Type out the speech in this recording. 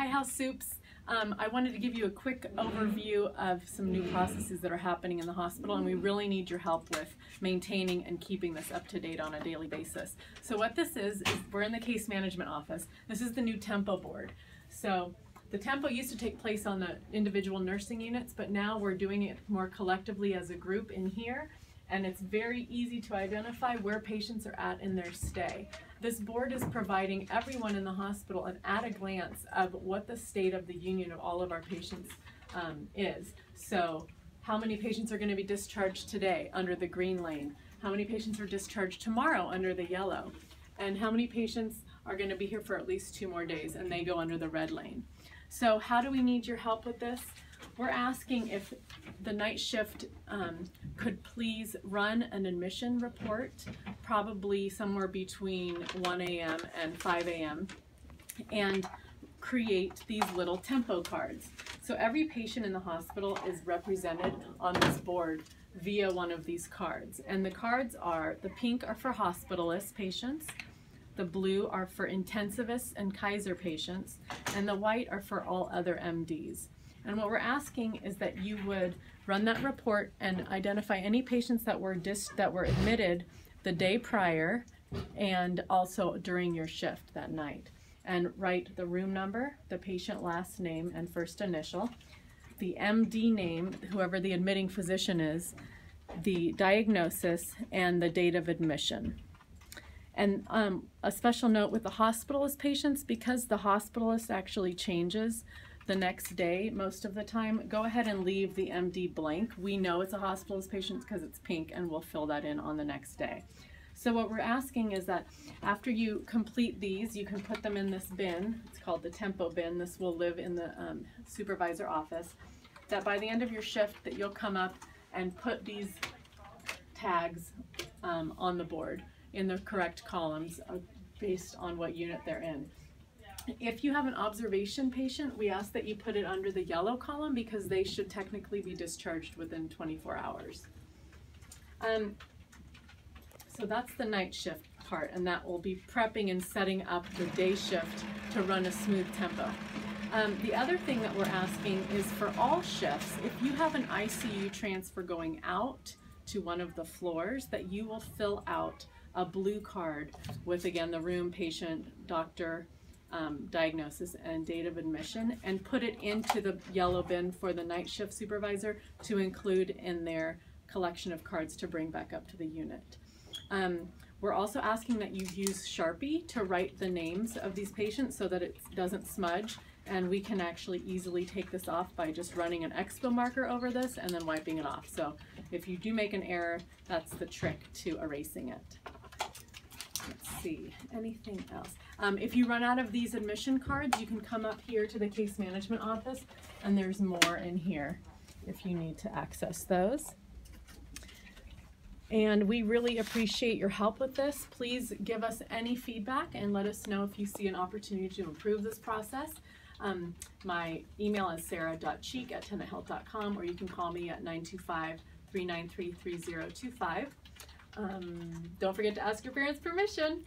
Hi House Soups. I wanted to give you a quick overview of some new processes that are happening in the hospital, and we really need your help with maintaining and keeping this up to date on a daily basis. So what this is we're in the case management office. This is the new tempo board. So the tempo used to take place on the individual nursing units, but now we're doing it more collectively as a group in here. And it's very easy to identify where patients are at in their stay. This board is providing everyone in the hospital an at-a-glance of what the state of the union of all of our patients is. So how many patients are going to be discharged today under the green lane? How many patients are discharged tomorrow under the yellow? And how many patients are going to be here for at least 2 more days and they go under the red lane? So how do we need your help with this? We're asking if the night shift could please run an admission report, probably somewhere between 1 a.m. and 5 a.m. and create these little tempo cards. So every patient in the hospital is represented on this board via one of these cards. And the cards are, the pink are for hospitalist patients, the blue are for intensivists and Kaiser patients, and the white are for all other MDs. And what we're asking is that you would run that report and identify any patients that were admitted the day prior and also during your shift that night. And write the room number, the patient last name and first initial, the MD name, whoever the admitting physician is, the diagnosis, and the date of admission. And a special note with the hospitalist patients, because the hospitalist actually changes the next day most of the time, go ahead and leave the MD blank. We know it's a hospitalist patient because it's pink, and we'll fill that in on the next day. So what we're asking is that after you complete these, you can put them in this bin. It's called the tempo bin. This will live in the supervisor office. That by the end of your shift that you'll come up and put these tags on the board in the correct columns based on what unit they're in. If you have an observation patient, we ask that you put it under the yellow column because they should technically be discharged within 24 hours. So that's the night shift part, and that will be prepping and setting up the day shift to run a smooth tempo. The other thing that we're asking is for all shifts, if you have an ICU transfer going out to one of the floors, that you will fill out a blue card with, again, the room, patient, doctor, diagnosis, and date of admission, and put it into the yellow bin for the night shift supervisor to include in their collection of cards to bring back up to the unit. We're also asking that you use Sharpie to write the names of these patients so that it doesn't smudge, and we can actually easily take this off by just running an expo marker over this and then wiping it off. So if you do make an error, that's the trick to erasing it. Let's see, anything else? If you run out of these admission cards, you can come up here to the case management office, and there's more in here if you need to access those. And we really appreciate your help with this. Please give us any feedback and let us know if you see an opportunity to improve this process. My email is sarah.cheek@tenethealth.com, or you can call me at 925-393-3025. Don't forget to ask your parents' permission.